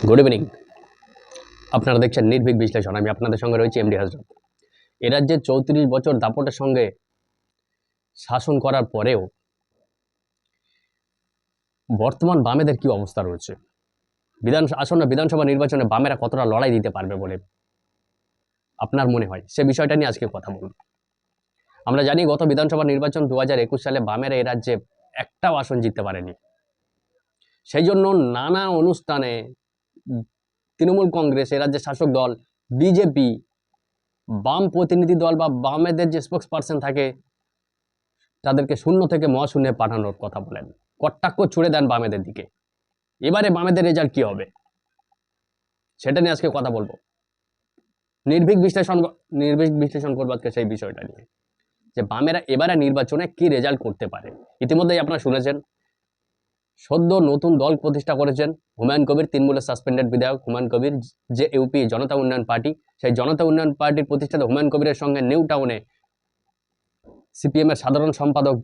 Good evening. আপনারা দেখছেন নির্ভীক বিশ্লেষণ। আমি আপনাদের সঙ্গে রয়েছি এমডি হাজরত। এ রাজ্যে 34 বছর দাপটের সঙ্গে শাসন করার পরেও বর্তমান বামেদের কি অবস্থা রয়েছে, আসন্ন বিধানসভা নির্বাচনে বামেরা কতটা লড়াই দিতে পারবে বলে আপনার মনে হয়, সে বিষয়টা নিয়ে আজকে কথা বলব। আমরা জানি গত বিধানসভা নির্বাচন 2021 সালে বামেরা এ রাজ্যে একটাও আসন জিততে পারেনি। সেই জন্য নানা অনুষ্ঠানে তৃণমূল কংগ্রেস, এ রাজ্যের শাসক দল বিজেপি, বাম প্রতিনিধি দল বা বামেদের যে স্পোক্স পার্সন থাকে তাদেরকে শূন্য থেকে মহাশূন্যে পাঠানোর কথা বলেন, কটাক্ষ ছুড়ে দেন বামেদের দিকে। এবারে বামেদের রেজাল্ট কি হবে সেটা নিয়ে আজকে কথা বলবো। নির্ভীক বিশ্লেষণ করবো আজকে সেই বিষয়টা নিয়ে, যে বামেরা এবারে নির্বাচনে কি রেজাল্ট করতে পারে। ইতিমধ্যেই আপনারা শুনেছেন, সদ্য নতুন দল প্রতিষ্ঠা করেছেন হুমায়ুন কবির, তৃণমূলের সাসপেন্ডেড বিধায়ক হুমায়ুন কবির, যে ইউপি জনতা উন্নয়ন পার্টি, সেই জনতা উন্নয়ন পার্টির প্রতিষ্ঠাতা হুমায়ুন কবিরের সঙ্গে নিউ টাউনে সিপিএম এর সাধারণ সম্পাদক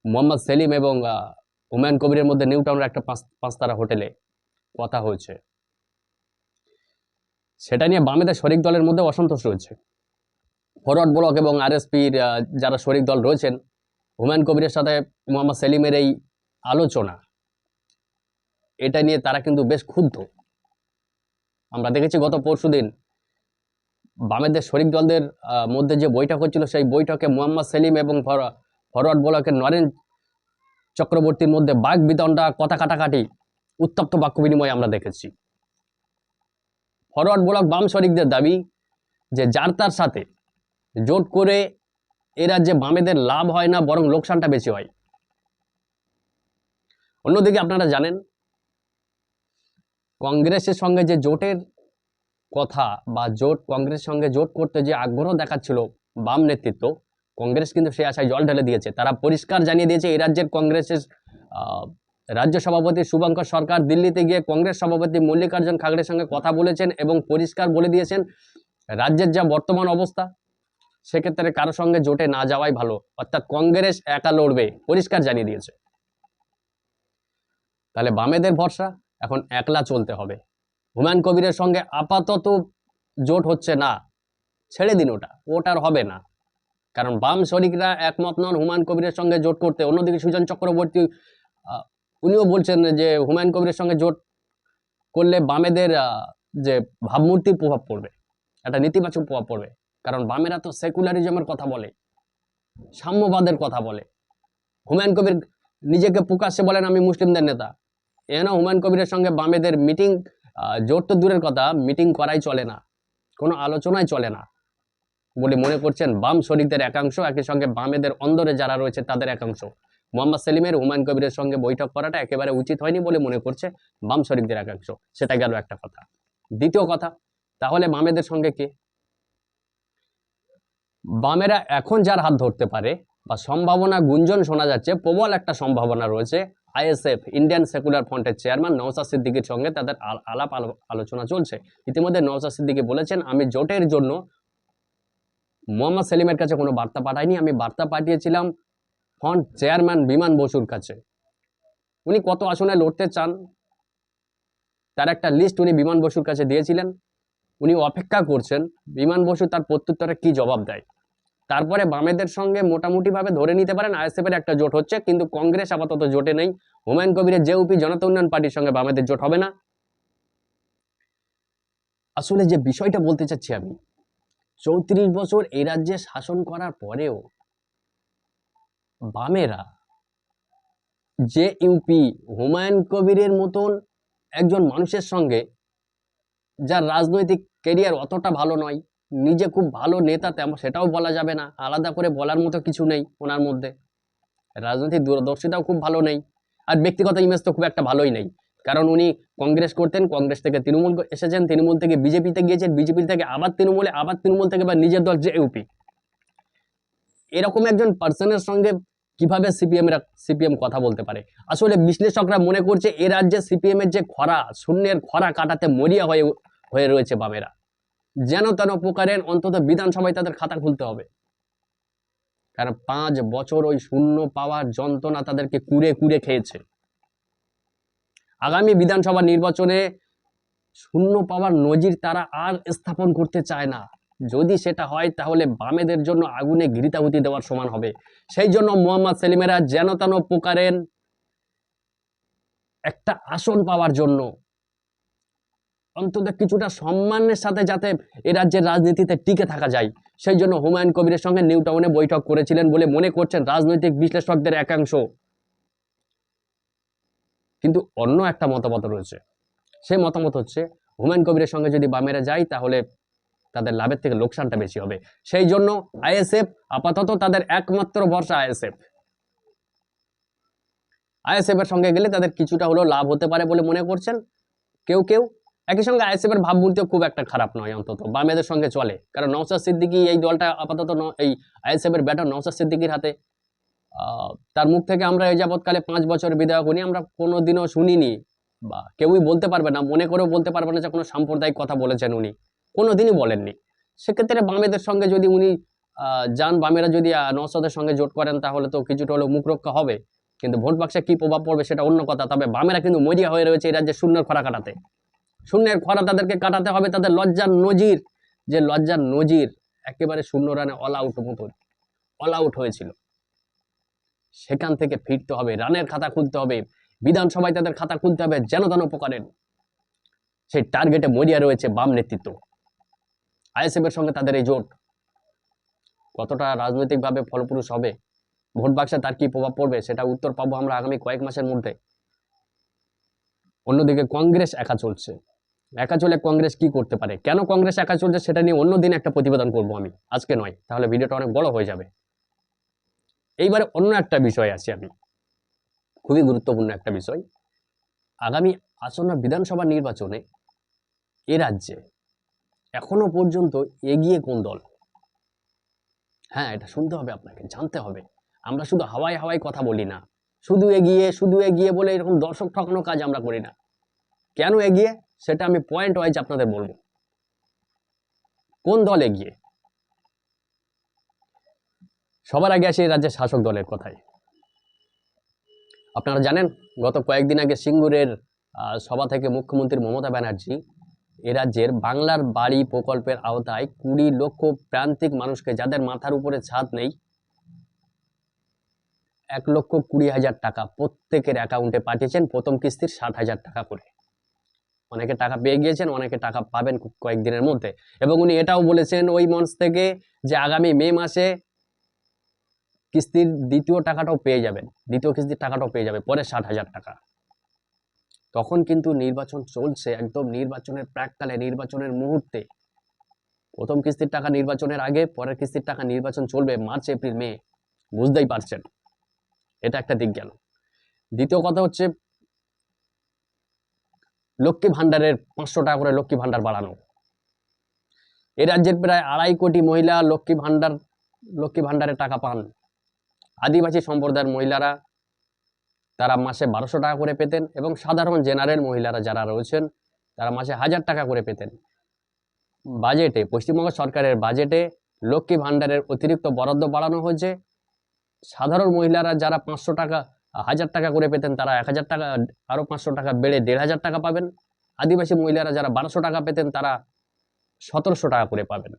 মোহাম্মদ সেলিম এবং হুমায়ুন কবিরের মধ্যে নিউ টাউনের একটা পাঁচতারা হোটেলে কথা হয়েছে। সেটা নিয়ে বামেদের শরিক দলের মধ্যে অসন্তোষ রয়েছে। ফরওয়ার্ড ব্লক এবং আরএসপির যারা শরিক দল রয়েছেন, হুমায়ুন কবিরের সাথে মোহাম্মদ সেলিমের এই আলোচনা, এটা নিয়ে তারা কিন্তু বেশ ক্ষুব্ধ। আমরা দেখেছি গত পরশুদিন বামেদের শরিক দলদের মধ্যে যে বৈঠক হচ্ছিল, সেই বৈঠকে মোহাম্মদ সেলিম এবং ফরওয়ার্ড ব্লকের নরেন চক্রবর্তীর মধ্যে বাক বিতণ্ডা, কথা কাটাকাটি, উত্তপ্ত বাক্য বিনিময় আমরা দেখেছি। ফরওয়ার্ড ব্লক বাম শরিকদের দাবি যে যার তার সাথে জোট করে এ রাজ্যে বামেদের লাভ হয় না, বরং লোকসানটা বেশি হয়। অন্যদিকে আপনারা জানেন, কংগ্রেসের সঙ্গে যে জোটের কথা বা কংগ্রেসের সঙ্গে জোট করতে যে আগ্রহ দেখাচ্ছিল বাম নেতৃত্ব, কংগ্রেস কিন্তু সেই আশায় জল ঢেলে দিয়েছে। তারা পরিষ্কার জানিয়ে দিয়েছে, এই রাজ্যের কংগ্রেসের রাজ্য সভাপতি শুভঙ্কর সরকার দিল্লিতে গিয়ে কংগ্রেস সভাপতি মল্লিকার্জুন খাড়গের সঙ্গে কথা বলেছেন এবং পরিষ্কার বলে দিয়েছেন রাজ্যের যা বর্তমান অবস্থা, সেক্ষেত্রে কারো সঙ্গে জোটে না যাওয়াই ভালো, অর্থাৎ কংগ্রেস একা লড়বে, পরিষ্কার জানিয়ে দিয়েছে। তাহলে বামেদের ভরসা এখন একলা চলতে হবে। হুমায়ুন কবিরের সঙ্গে আপাতত জোট হচ্ছে না, ছেড়ে দিন, ওটার হবে না, কারণ বাম শরিকরা একমত নন হুমায়ুন কবিরের সঙ্গে জোট করতে। অন্যদিকে সুজন চক্রবর্তী উনিও বলছেন যে হুমায়ুন কবিরের সঙ্গে জোট করলে বামেদের যে ভাবমূর্তির প্রভাব পড়বে, একটা নেতিবাচক প্রভাব পড়বে। কারণ বামেরা তো সেকুলারিজমের কথা বলে, সাম্যবাদের কথা বলে। হুমায়ুন কবির নিজেকে প্রকাশ্যে বলেন আমি মুসলিমদের নেতা, হুমায়ুন কবিরের সঙ্গে বামেদের মিটিং, জোট তো দূরের কথা, মিটিং করাই চলে না, কোনো আলোচনাই চলে না বলে মনে করছেন বাম শরিকদের একাংশ, একই সঙ্গে বামেদের অন্দরে যারা রয়েছে তাদের একাংশ। মোহাম্মদ সেলিমের হুমায়ুন কবিরের সঙ্গে বৈঠক করাটা একেবারে উচিত হয়নি বলে মনে করছে বাম শরিকদের একাংশ। সেটা গেল একটা কথা। দ্বিতীয় কথা, তাহলে বামেদের সঙ্গে কে? বামেরা এখন যার হাত ধরতে পারে বা সম্ভাবনা, গুঞ্জন শোনা যাচ্ছে, প্রবল একটা সম্ভাবনা রয়েছে, আইএসএফ ইন্ডিয়ান সেকুলার ফ্রন্টের চেয়ারম্যান নওশাদ সিদ্দিকীর সঙ্গে তাদের আলোচনা চলছে। ইতিমধ্যে নওশাদ সিদ্দিকী বলেছেন, আমি জোটের জন্য মোহাম্মদ সেলিমের কাছে কোনো বার্তা পাঠাইনি, আমি বার্তা পাঠিয়েছিলাম ফ্রন্ট চেয়ারম্যান বিমান বসুর কাছে। উনি কত আসনে লড়তে চান তার একটা লিস্ট উনি বিমান বসুর কাছে দিয়েছিলেন। উনি অপেক্ষা করছেন বিমান বসু তার প্রত্যুত্তরে কি জবাব দেয়। তারপরে বামেদের সঙ্গে মোটামুটি ভাবে ধরে নিতে পারেন আইএসএফ এর একটা জোট হচ্ছে, কিন্তু কংগ্রেস আপাতত জোটে নেই। হুমায়ুন কবিরের জেউপি জনতা উন্নয়ন পার্টির সঙ্গে বামেদের জোট হবে না। আসলে যে বিষয়টা বলতে চাচ্ছি আমি, 34 বছর এই রাজ্যে শাসন করার পরেও বামেরা যে ইউপি হুমায়ুন কবিরের মতন একজন মানুষের সঙ্গে, যার রাজনৈতিক ক্যারিয়ার অতটা ভালো নয়, নিজে খুব ভালো নেতা তেমন সেটাও বলা যাবে না, আলাদা করে বলার মতো কিছু নেই ওনার মধ্যে, রাজনৈতিক দূরদর্শিতাও খুব ভালো নেই, আর ব্যক্তিগত ইমেজ তো খুব একটা ভালোই নেই। কারণ উনি কংগ্রেস করতেন, কংগ্রেস থেকে তৃণমূল এসেছেন, তৃণমূল থেকে বিজেপিতে গিয়েছেন, বিজেপি থেকে আবার তৃণমূলে, আবার তৃণমূল থেকে বা নিজের দল যে ইউপি। এরকম একজন পার্সনের সঙ্গে কিভাবে সিপিএম কথা বলতে পারে? আসলে বিশ্লেষকরা মনে করছে এ রাজ্যে সিপিএম এর যে খরা, শূন্যের খরা কাটাতে মরিয়া হয়ে রয়েছে বামেরা। যেন তেন প্রকারের অন্তত বিধানসভায় তাদের খাতা খুলতে হবে, কারণ 5 বছর ওই শূন্য পাওয়ার যন্ত্রণা তাদেরকে কুড়ে কুড়ে খেয়েছে। আগামী বিধানসভা নির্বাচনে শূন্য পাওয়ার নজির তারা আর স্থাপন করতে চায় না। যদি সেটা হয় তাহলে বামেদের জন্য আগুনে ঘৃতাহুতি দেওয়ার সমান হবে। সেই জন্য মোহাম্মদ সেলিমেরা যেন তেন প্রকারের একটা আসন পাওয়ার জন্য, অন্তত কিছুটা সম্মানের সাথে যাতে এ রাজ্যের রাজনীতিতে টিকে থাকা যায়, সেই জন্য হুমায়ুন কবিরের সঙ্গে নিউ টাউনে বৈঠক করেছিলেন বলে মনে করছেন রাজনৈতিক বিশ্লেষকদের একাংশ। কিন্তু অন্য একটা মতামত রয়েছে। সেই মতামত হচ্ছে হুমায়ুন কবিরের সঙ্গে যদি বামেরা যায় তাহলে তাদের লাভের থেকে লোকসানটা বেশি হবে। সেই জন্য আইএসএফ আপাতত তাদের একমাত্র ভরসা আইএসএফ এর সঙ্গে গেলে তাদের কিছুটা হলেও লাভ হতে পারে বলে মনে করছেন কেউ কেউ। একই সঙ্গে আইএসএফ এর ভাবমূর্তিও খুব একটা খারাপ নয়, অন্তত বামেদের সঙ্গে চলে। কারণ নওশাদ সিদ্দিকী এই দলটা আপাতত এই আইএসএফ এর ব্যাটার নওশাদ সিদ্দিকীর হাতে। তার মুখ থেকে আমরা এই যাবৎকালে 5 বছর বিধায়ক উনি আমরা কোনোদিনও শুনিনি, বা কেউই বলতে পারবে না, মনে করেও বলতে পারবে না যে কোনো সাম্প্রদায়িক কথা বলেছেন উনি, কোনোদিনই বলেননি। সেক্ষেত্রে বামেদের সঙ্গে যদি উনি যান, বামেরা যদি নওশাদের সঙ্গে জোট করেন তাহলে তো কিছুটা হলেও মুখ রক্ষা হবে। কিন্তু ভোট বাক্সে কি প্রভাব পড়বে সেটা অন্য কথা। তবে বামেরা কিন্তু মরিয়া হয়ে রয়েছে এই রাজ্যে শূন্যের খরা কাটাতে। শূন্যের খরা তাদেরকে কাটাতে হবে। তাদের লজ্জার নজির, যে লজ্জার নজির একেবারে 0 রানে অল আউট হয়েছিল, সেখান থেকে ফিরতে হবে, রানের খাতা খুলতে হবে, বিধানসভায় তাদের খাতা খুলতে হবে যেন তেন প্রকারের। সেই টার্গেটে মরিয়া রয়েছে বাম নেতৃত্ব। আইএসএফ এর সঙ্গে তাদের এই জোট কতটা রাজনৈতিকভাবে ফলপ্রসূ হবে, ভোট বাক্সে তার কি প্রভাব পড়বে, সেটা উত্তর পাবো আমরা আগামী কয়েক মাসের মধ্যে। অন্যদিকে কংগ্রেস একা চলছে। একা চলে কংগ্রেস কি করতে পারে, কেন কংগ্রেস একা চলছে সেটা নিয়ে অন্যদিন একটা প্রতিবেদন করবো আমি, আজকে নয়, তাহলে ভিডিওটা অনেক বড় হয়ে যাবে। এইবারে অন্য একটা বিষয় আসি আমি, খুবই গুরুত্বপূর্ণ একটা বিষয়। আগামী আসন্ন বিধানসভা নির্বাচনে এ রাজ্যে এখনো পর্যন্ত এগিয়ে কোন দল? হ্যাঁ, এটা শুনতে হবে আপনাকে, জানতে হবে। আমরা শুধু হাওয়ায় হাওয়ায় কথা বলি না, শুধু এগিয়ে বলে এরকম দর্শক ঠকানো কাজ আমরা করি না। কেন এগিয়ে সেটা আমি পয়েন্ট ওয়াইজ আপনাদের বলবো। কোন দল এগিয়ে? সবার আগে আসি রাজ্যের শাসক দলের কথায়। আপনারা জানেন গত কয়েকদিন আগে সিঙ্গুরের সভা থেকে মুখ্যমন্ত্রী মমতা ব্যানার্জি এ রাজ্যের বাংলার বাড়ি প্রকল্পের আওতায় 20 লক্ষ প্রান্তিক মানুষকে, যাদের মাথার উপরে ছাদ নেই, 1,20,000 টাকা প্রত্যেকের অ্যাকাউন্টে পাঠিয়েছেন। প্রথম কিস্তির 60,000 টাকা করে। অনেকে টাকা পেয়ে গিয়েছেন, অনেকে টাকা পাবেন কয়েকদিনের মধ্যে। এবং উনি এটাও বলেছেন ওই মঞ্চ থেকে যে আগামী মে মাসে কিস্তির দ্বিতীয় টাকাটাও পেয়ে যাবেন, দ্বিতীয় কিস্তির টাকাটাও পেয়ে যাবে পরে 60,000 টাকা। তখন কিন্তু নির্বাচন চলছে, একদম নির্বাচনের প্রাককালে, নির্বাচনের মুহূর্তে। প্রথম কিস্তির টাকা নির্বাচনের আগে, পরের কিস্তির টাকা নির্বাচন চলবে মার্চ, এপ্রিল, মে। বুঝতেই পারছেন, এটা একটা দিক গেল। দ্বিতীয় কথা হচ্ছে লক্ষ্মী ভান্ডারের 500 টাকা করে লক্ষ্মী ভান্ডার বাড়ানো। এ রাজ্যের প্রায় 2.5 কোটি মহিলা লক্ষ্মী ভান্ডারের টাকা পান। আদিবাসী সম্প্রদায়ের মহিলারা তারা মাসে 1200 টাকা করে পেতেন, এবং সাধারণ জেনারেল মহিলারা যারা রয়েছেন তারা মাসে 1000 টাকা করে পেতেন। বাজেটে, পশ্চিমবঙ্গ সরকারের বাজেটে লক্ষ্মী ভান্ডারের অতিরিক্ত বরাদ্দ বাড়ানো হয়েছে। সাধারণ মহিলারা যারা 500 টাকা 1000 টাকা করে পেতেন তারা 1000 টাকা, আরো 500 টাকা বেড়ে 1500 টাকা পাবেন। আদিবাসী মহিলারা যারা 1200 টাকা পেতেন তারা 1700 টাকা করে পাবেন।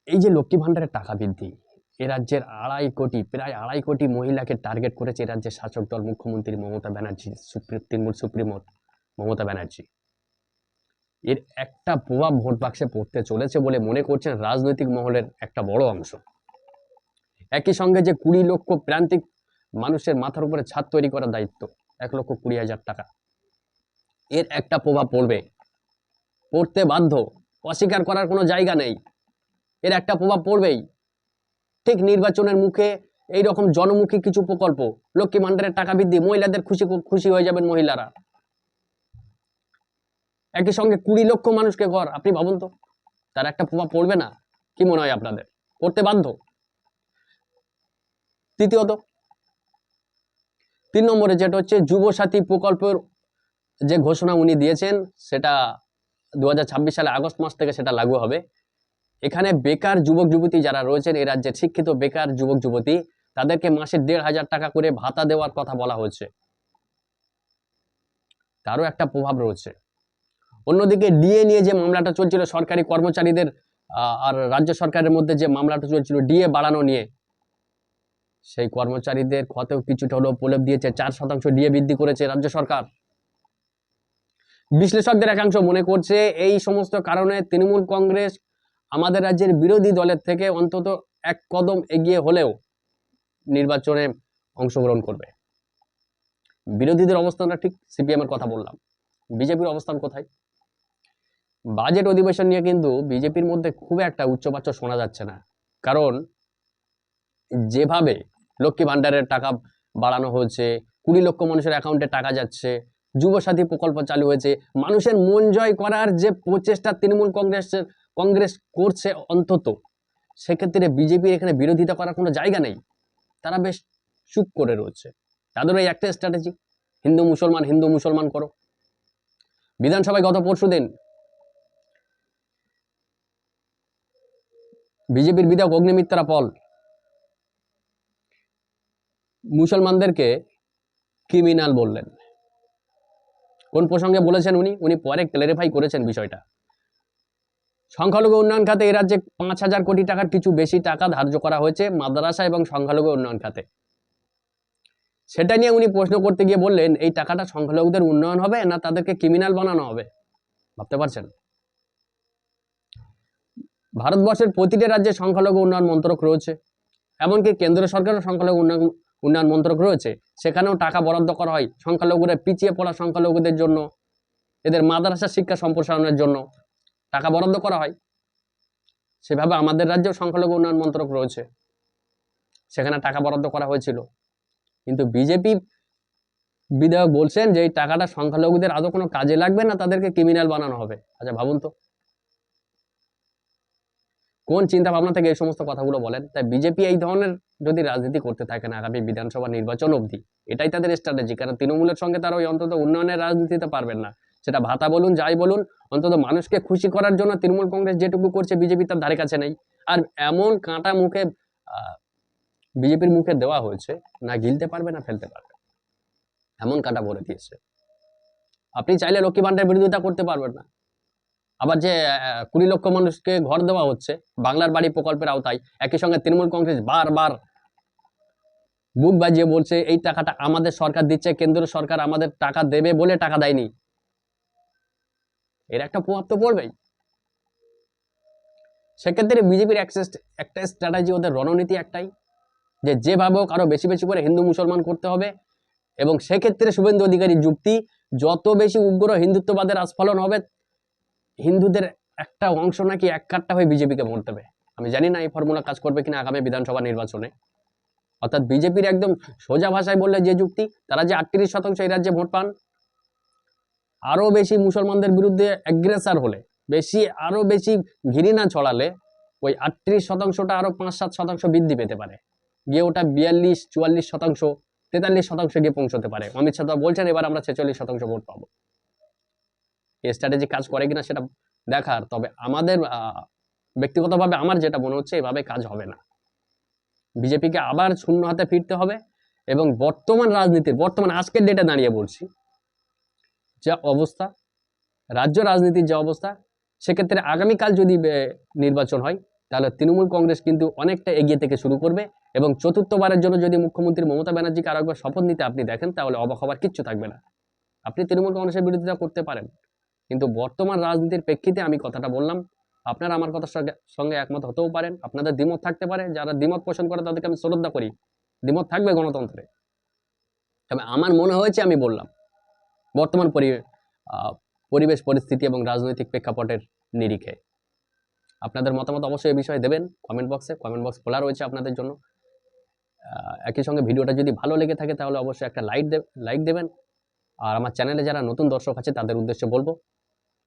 এই যে লক্ষ্মী ভান্ডারের টাকা বৃদ্ধি, এ রাজ্যের প্রায় আড়াই কোটি মহিলাকে টার্গেট করেছে এ রাজ্যের শাসক দল মুখ্যমন্ত্রী মমতা ব্যানার্জি, তৃণমূল সুপ্রিমো মমতা ব্যানার্জি। এর একটা প্রভাব ভোট বাক্সে পড়তে চলেছে বলে মনে করছেন রাজনৈতিক মহলের একটা বড় অংশ। একই সঙ্গে যে 20 লক্ষ প্রান্তিক মানুষের মাথার উপরে ছাদ তৈরি করার দায়িত্ব, 1,20,000 টাকা, এর একটা প্রভাব পড়তে বাধ্য, অস্বীকার করার কোনো জায়গা নেই। এর একটা প্রভাব পড়বেই। ঠিক নির্বাচনের মুখে এই রকম জনমুখী কিছু প্রকল্প, লক্ষ্মী ভান্ডারের টাকা বৃদ্ধি, মহিলাদের খুশি হয়ে যাবেন মহিলারা। একই সঙ্গে 20 লক্ষ মানুষকে ঘর, আপনি ভাবুন তো, তার একটা প্রভাব পড়বে না? কি মনে হয় আপনাদের? পড়তে বাধ্য। তৃতীয়ত, 3 নম্বরে যেটা হচ্ছে যুবসাথী প্রকল্পের যে ঘোষণা উনি দিয়েছেন, সেটা 2026 সালে আগস্ট মাস থেকে সেটা লাগু হবে। এখানে বেকার যুবক যুবতী যারা রয়েছেন, এই রাজ্যের শিক্ষিত বেকার যুবক যুবতী, তাদেরকে মাসে 1,500 টাকা করে ভাতা দেওয়ার কথা বলা হয়েছে। তারও একটা প্রভাব রয়েছে। অন্যদিকে ডিএ নিয়ে যে মামলাটা চলছিল সরকারি কর্মচারীদের আর রাজ্য সরকারের মধ্যে যে মামলাটা চলছিল ডিএ বাড়ানো নিয়ে, সেই কর্মচারীদের ক্ষতেও কিছুটা হলেও প্রলেপ দিয়েছে। 4% ডিএ বৃদ্ধি করেছে রাজ্য সরকার। বিশ্লেষকদের একাংশ মনে করছে এই সমস্ত কারণে তৃণমূল কংগ্রেস আমাদের রাজ্যের বিরোধী দলের থেকে অন্তত এক কদম এগিয়ে হলেও নির্বাচনে অংশগ্রহণ করবে। বিরোধীদের অবস্থানটা ঠিক সিপিএম এর কথা বললাম, বিজেপির অবস্থান কোথায়? বাজেট অধিবেশন নিয়ে কিন্তু বিজেপির মধ্যে খুব একটা উচ্চবাচ্য শোনা যাচ্ছে না, কারণ যেভাবে লক্ষ্মী ভান্ডারের টাকা বাড়ানো হয়েছে, 20 লক্ষ মানুষের অ্যাকাউন্টে টাকা যাচ্ছে, যুবসাথী প্রকল্প চালু হয়েছে, মানুষের মন জয় করার যে প্রচেষ্টা তৃণমূল কংগ্রেস করছে, অন্তত সেক্ষেত্রে বিজেপির এখানে বিরোধিতা করার কোনো জায়গা নেই। তারা বেশ চুপ করে রয়েছে। তাদের ওই একটা স্ট্র্যাটেজি, হিন্দু মুসলমান করো। বিধানসভায় গত পরশুদিন বিজেপির বিধায়ক অগ্নিমিত্রা পল মুসলমানদেরকে ক্রিমিনাল বললেন। কোন প্রসঙ্গে বলেছেন উনি পরে ক্লারিফাই করেছেন বিষয়টা। সংখ্যালঘু উন্নয়ন খাতে এই রাজ্যে 5,000 কোটি টাকার কিছু বেশি টাকা ধার্য করা হয়েছে মাদ্রাসা এবং সংখ্যালঘু উন্নয়ন খাতে। সেটা নিয়ে উনি প্রশ্ন করতে গিয়ে বললেন, এই টাকাটা সংখ্যালঘুদের উন্নয়ন হবে না তাদেরকে ক্রিমিনাল বানানো হবে? ভাবতে পারছেন? ভারতবর্ষের প্রতিটি রাজ্যে সংখ্যালঘু উন্নয়ন মন্ত্রক রয়েছে, এমনকি কেন্দ্র সরকারের সংখ্যালঘু উন্নয়ন মন্ত্রক রয়েছে, সেখানেও টাকা বরাদ্দ করা হয় সংখ্যালঘুরা পিছিয়ে পড়া সংখ্যালঘুদের জন্য, এদের মাদ্রাসা শিক্ষা সম্প্রসারণের জন্য টাকা বরাদ্দ করা হয়। সেভাবে আমাদের রাজ্যেও সংখ্যালঘু উন্নয়ন মন্ত্রক রয়েছে, সেখানে টাকা বরাদ্দ করা হয়েছিল। কিন্তু বিজেপি বিধায়ক বলছেন যে এই টাকাটা সংখ্যালঘুদের আদৌ কোনো কাজে লাগবে না, তাদেরকে ক্রিমিনাল বানানো হবে। আচ্ছা ভাবুন তো, কোন চিন্তা ভাবনা থেকে এই সমস্ত কথাগুলো বলেন? তাই বিজেপি এই ধরনের যদি রাজনীতি করতে থাকে না আগামী বিধানসভা নির্বাচন অবধি, এটাই তাদের স্ট্র্যাটেজি। কারণ তৃণমূলের সঙ্গে তারা ওই অন্তত উন্নয়নের রাজনীতিতে পারবেন না, সেটা ভাতা বলুন যাই বলুন, অন্তত মানুষকে খুশি করার জন্য তৃণমূল কংগ্রেস যেটুকু করছে বিজেপি তার ধারে কাছে নেই। আর এমন কাঁটা মুখে বিজেপির মুখে দেওয়া হয়েছে, না গিলতে পারবে না ফেলতে পারবে, এমন কাঁটা ভরে দিয়েছে। আপনি চাইলে লক্ষ্মী ভান্ডারের বিরোধিতা করতে পারবেন না। আবার যে 20 লক্ষ মানুষকে ঘর দেওয়া হচ্ছে বাংলার বাড়ি প্রকল্পের আওতায়, একই সঙ্গে তৃণমূল কংগ্রেস বারবার বুক বাজিয়ে বলছে এই টাকাটা আমাদের সরকার দিচ্ছে, কেন্দ্র সরকার আমাদের টাকা দেবে বলে টাকা দেয়নি। এর একটা প্রভাব তো পড়বেই। সেক্ষেত্রে বিজেপির একটা স্ট্র্যাটেজি, ওদের রণনীতি একটাই, যে যেভাবে হোক আরো বেশি বেশি করে হিন্দু মুসলমান করতে হবে। এবং সেক্ষেত্রে শুভেন্দু অধিকারীর যুক্তি, যত বেশি উগ্র হিন্দুত্ববাদের আস্ফালন হবে, হিন্দুদের একটা অংশ নাকি এক কাট্টা হয়ে বিজেপিকে ভোট দেবে। আমি জানি না এই ফর্মুলা কাজ করবে কিনা আগামী বিধানসভা নির্বাচনে। অর্থাৎ বিজেপির একদম সোজা ভাষায় বললে যে যুক্তি, তারা যে 38% এই রাজ্যে ভোট পান, আরো বেশি মুসলমানদের বিরুদ্ধে অ্যাগ্রেসার হলে, আরো বেশি ঘৃণা ছড়ালে, ওই 38%টা আরো 5-7% বৃদ্ধি পেতে পারে, গিয়ে ওটা 42-44%, 43% গিয়ে পৌঁছতে পারে। অমিত শাহ বলছেন এবার আমরা 46% ভোট পাবো। এই স্ট্র্যাটেজি কাজ করে কিনা সেটা দেখার। তবে আমাদের ব্যক্তিগতভাবে আমার যেটা মনে হচ্ছে, এভাবে কাজ হবে না। বিজেপিকে আবার শূন্য হাতে ফিরতে হবে। এবং বর্তমান আজকের ডেটে দাঁড়িয়ে বলছি, যা অবস্থা, রাজ্য রাজনীতির যে অবস্থা, সেক্ষেত্রে আগামীকাল যদি নির্বাচন হয়, তাহলে তৃণমূল কংগ্রেস কিন্তু অনেকটা এগিয়ে থেকে শুরু করবে। এবং চতুর্থবারের জন্য যদি মুখ্যমন্ত্রী মমতা ব্যানার্জিকে আরেকবার শপথ নিতে আপনি দেখেন, তাহলে অবাক হবার কিচ্ছু থাকবে না। আপনি তৃণমূল কংগ্রেসের বিরোধিতা করতে পারেন, কিন্তু বর্তমান রাজনীতির প্রেক্ষিতে আমি কথাটা বললাম। আপনারা আমার কথার সঙ্গে একমত হতেও পারেন, আপনাদের দ্বিমত থাকতে পারে। যারা দ্বিমত পোষণ করে তাদেরকে আমি শ্রদ্ধা করি, দ্বিমত থাকবে গণতন্ত্রে। তবে আমার মনে হয়েছে আমি বললাম বর্তমান পরিবেশ পরিস্থিতি এবং রাজনৈতিক প্রেক্ষাপটের নিরিখে। আপনাদের মতামত অবশ্যই এই বিষয়ে দেবেন কমেন্ট বক্সে। কমেন্ট বক্স খোলা রয়েছে আপনাদের জন্য। একই সঙ্গে ভিডিওটা যদি ভালো লেগে থাকে তাহলে অবশ্যই একটা লাইক দেবেন। আর আমার চ্যানেলে যারা নতুন দর্শক আছে তাদের উদ্দেশ্যে বলবো,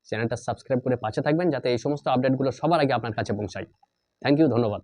চ্যানেলটা সাবস্ক্রাইব করে পাশে থাকবেন, যাতে এই সমস্ত আপডেটগুলো সবার আগে আপনার কাছে পৌঁছায়। থ্যাংক ইউ, ধন্যবাদ।